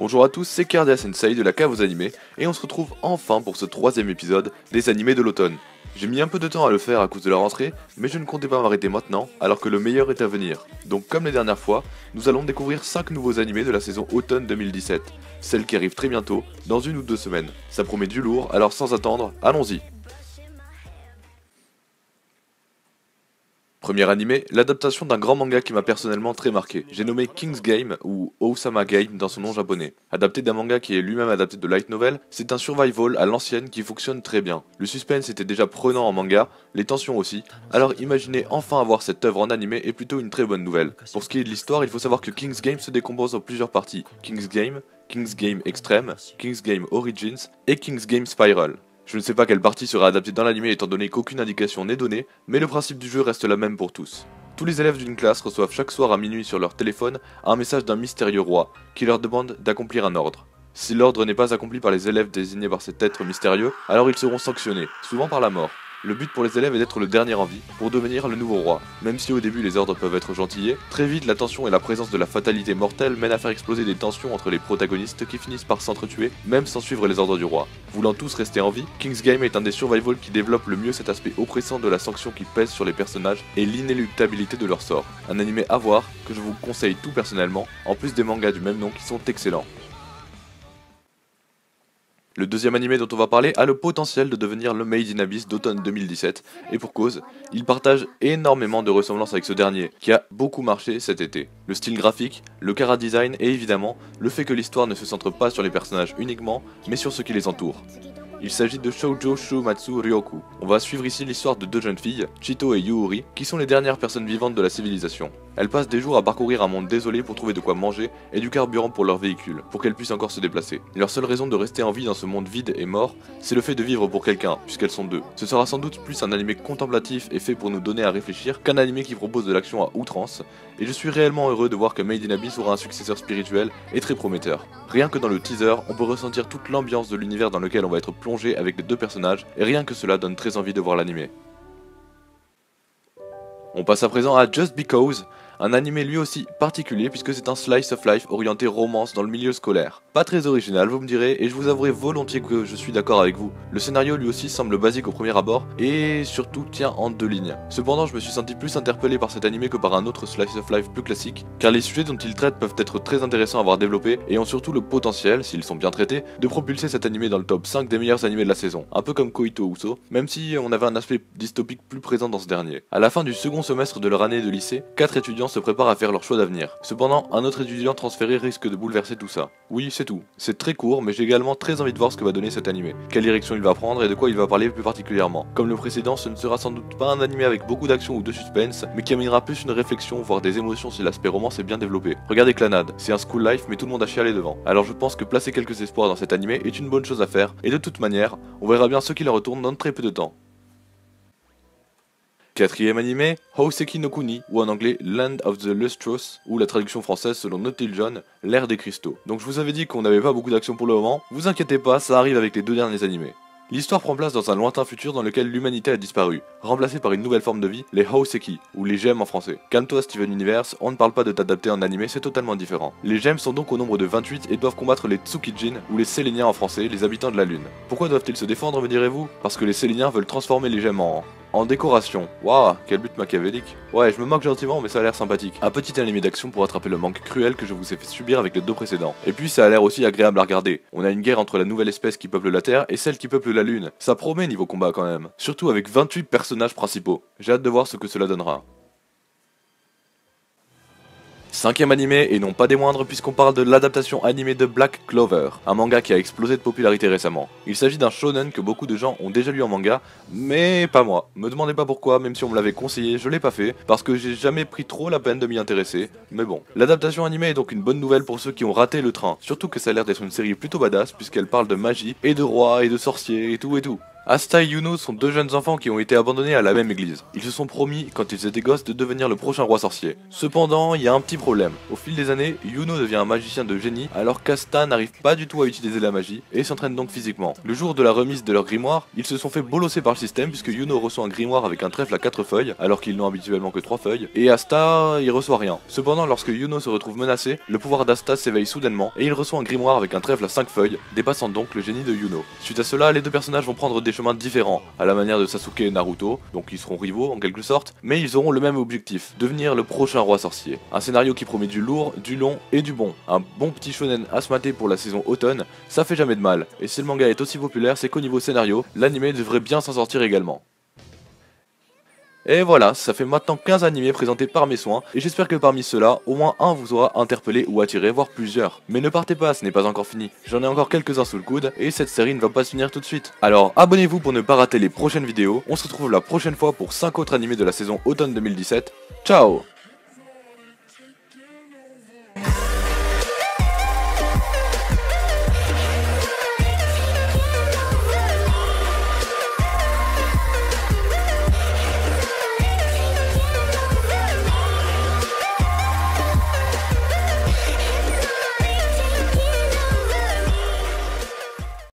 Bonjour à tous, c'est Kerdia Sensei de la cave aux animés, et on se retrouve enfin pour ce troisième épisode des animés de l'automne. J'ai mis un peu de temps à le faire à cause de la rentrée, mais je ne comptais pas m'arrêter maintenant, alors que le meilleur est à venir. Donc comme les dernières fois, nous allons découvrir 5 nouveaux animés de la saison automne 2017, celle qui arrive très bientôt, dans 1 ou 2 semaines. Ça promet du lourd, alors sans attendre, allons-y. Premier animé, l'adaptation d'un grand manga qui m'a personnellement très marqué. J'ai nommé King's Game ou Osama Game dans son nom japonais. Adapté d'un manga qui est lui-même adapté de light novel, c'est un survival à l'ancienne qui fonctionne très bien. Le suspense était déjà prenant en manga, les tensions aussi, alors imaginez enfin avoir cette œuvre en animé est plutôt une très bonne nouvelle. Pour ce qui est de l'histoire, il faut savoir que King's Game se décompose en plusieurs parties. King's Game Extreme, King's Game Origins et King's Game Spiral. Je ne sais pas quelle partie sera adaptée dans l'anime étant donné qu'aucune indication n'est donnée, mais le principe du jeu reste la même pour tous. Tous les élèves d'une classe reçoivent chaque soir à minuit sur leur téléphone un message d'un mystérieux roi, qui leur demande d'accomplir un ordre. Si l'ordre n'est pas accompli par les élèves désignés par cet être mystérieux, alors ils seront sanctionnés, souvent par la mort. Le but pour les élèves est d'être le dernier en vie, pour devenir le nouveau roi. Même si au début les ordres peuvent être gentillés, très vite la tension et la présence de la fatalité mortelle mènent à faire exploser des tensions entre les protagonistes qui finissent par s'entretuer, même sans suivre les ordres du roi. Voulant tous rester en vie, King's Game est un des survival qui développe le mieux cet aspect oppressant de la sanction qui pèse sur les personnages et l'inéluctabilité de leur sort. Un animé à voir, que je vous conseille tout personnellement, en plus des mangas du même nom qui sont excellents. Le deuxième animé dont on va parler a le potentiel de devenir le Made in Abyss d'automne 2017, et pour cause, il partage énormément de ressemblances avec ce dernier, qui a beaucoup marché cet été. Le style graphique, le chara-design et évidemment, le fait que l'histoire ne se centre pas sur les personnages uniquement, mais sur ce qui les entoure. Il s'agit de Shoujo Shumatsu Ryoku. On va suivre ici l'histoire de deux jeunes filles, Chito et Yuuri, qui sont les dernières personnes vivantes de la civilisation. Elles passent des jours à parcourir un monde désolé pour trouver de quoi manger et du carburant pour leur véhicule, pour qu'elles puissent encore se déplacer. Leur seule raison de rester en vie dans ce monde vide et mort, c'est le fait de vivre pour quelqu'un, puisqu'elles sont deux. Ce sera sans doute plus un animé contemplatif et fait pour nous donner à réfléchir qu'un animé qui propose de l'action à outrance, et je suis réellement heureux de voir que Made in Abyss aura un successeur spirituel et très prometteur. Rien que dans le teaser, on peut ressentir toute l'ambiance de l'univers dans lequel on va être plongé avec les deux personnages, et rien que cela donne très envie de voir l'animé. On passe à présent à Just Because, un animé lui aussi particulier puisque c'est un slice of life orienté romance dans le milieu scolaire. Pas très original vous me direz, et je vous avouerai volontiers que je suis d'accord avec vous. Le scénario lui aussi semble basique au premier abord, et surtout tient en 2 lignes. Cependant je me suis senti plus interpellé par cet animé que par un autre slice of life plus classique, car les sujets dont il traite peuvent être très intéressants à avoir développés, et ont surtout le potentiel, s'ils sont bien traités, de propulser cet animé dans le top 5 des meilleurs animés de la saison. Un peu comme Koito Uso, même si on avait un aspect dystopique plus présent dans ce dernier. À la fin du second semestre de leur année de lycée, 4 étudiants se préparent à faire leur choix d'avenir. Cependant, un autre étudiant transféré risque de bouleverser tout ça. Oui, c'est tout. C'est très court, mais j'ai également très envie de voir ce que va donner cet animé, quelle direction il va prendre et de quoi il va parler plus particulièrement. Comme le précédent, ce ne sera sans doute pas un animé avec beaucoup d'action ou de suspense, mais qui amènera plus une réflexion, voire des émotions si l'aspect romance est bien développé. Regardez Clannad, c'est un school life mais tout le monde a chialé devant. Alors je pense que placer quelques espoirs dans cet animé est une bonne chose à faire, et de toute manière, on verra bien ce qui leur retourne dans très peu de temps. Quatrième animé, Houseki no Kuni, ou en anglais Land of the Lustrous, ou la traduction française selon Naughty John, l'ère des cristaux. Donc je vous avais dit qu'on n'avait pas beaucoup d'action pour le moment, vous inquiétez pas, ça arrive avec les 2 derniers animés. L'histoire prend place dans un lointain futur dans lequel l'humanité a disparu, remplacée par une nouvelle forme de vie, les Houseki, ou les gemmes en français. Calme-toi Steven Universe, on ne parle pas de t'adapter en animé, c'est totalement différent. Les gemmes sont donc au nombre de 28 et doivent combattre les Tsukijin, ou les Séléniens en français, les habitants de la Lune. Pourquoi doivent-ils se défendre me direz-vous? Parce que les Séléniens veulent transformer les gemmes en décoration. Waouh, quel but machiavélique. Ouais, je me moque gentiment mais ça a l'air sympathique. Un petit animé d'action pour rattraper le manque cruel que je vous ai fait subir avec les 2 précédents. Et puis ça a l'air aussi agréable à regarder. On a une guerre entre la nouvelle espèce qui peuple la Terre et celle qui peuple la Lune. Ça promet niveau combat quand même. Surtout avec 28 personnages principaux. J'ai hâte de voir ce que cela donnera. 5ème animé, et non pas des moindres puisqu'on parle de l'adaptation animée de Black Clover, un manga qui a explosé de popularité récemment. Il s'agit d'un shonen que beaucoup de gens ont déjà lu en manga, mais pas moi. Me demandez pas pourquoi, même si on me l'avait conseillé, je l'ai pas fait, parce que j'ai jamais pris trop la peine de m'y intéresser, mais bon. L'adaptation animée est donc une bonne nouvelle pour ceux qui ont raté le train, surtout que ça a l'air d'être une série plutôt badass puisqu'elle parle de magie, et de rois, et de sorciers, et tout et tout. Asta et Yuno sont deux jeunes enfants qui ont été abandonnés à la même église. Ils se sont promis, quand ils étaient gosses, de devenir le prochain roi sorcier. Cependant, il y a un petit problème. Au fil des années, Yuno devient un magicien de génie, alors qu'Asta n'arrive pas du tout à utiliser la magie, et s'entraîne donc physiquement. Le jour de la remise de leur grimoire, ils se sont fait bolosser par le système, puisque Yuno reçoit un grimoire avec un trèfle à 4 feuilles, alors qu'ils n'ont habituellement que 3 feuilles, et Asta, il reçoit rien. Cependant, lorsque Yuno se retrouve menacé, le pouvoir d'Asta s'éveille soudainement, et il reçoit un grimoire avec un trèfle à 5 feuilles, dépassant donc le génie de Yuno. Suite à cela, les deux personnages vont prendre des chemins différents, à la manière de Sasuke et Naruto, donc ils seront rivaux en quelque sorte, mais ils auront le même objectif, devenir le prochain roi sorcier. Un scénario qui promet du lourd, du long et du bon. Un bon petit shonen à se mater pour la saison automne, ça fait jamais de mal, et si le manga est aussi populaire, c'est qu'au niveau scénario, l'anime devrait bien s'en sortir également. Et voilà, ça fait maintenant 15 animés présentés par mes soins, et j'espère que parmi ceux-là, au moins un vous aura interpellé ou attiré, voire plusieurs. Mais ne partez pas, ce n'est pas encore fini, j'en ai encore quelques-uns sous le coude, et cette série ne va pas se finir tout de suite. Alors abonnez-vous pour ne pas rater les prochaines vidéos, on se retrouve la prochaine fois pour 5 autres animés de la saison automne 2017, ciao.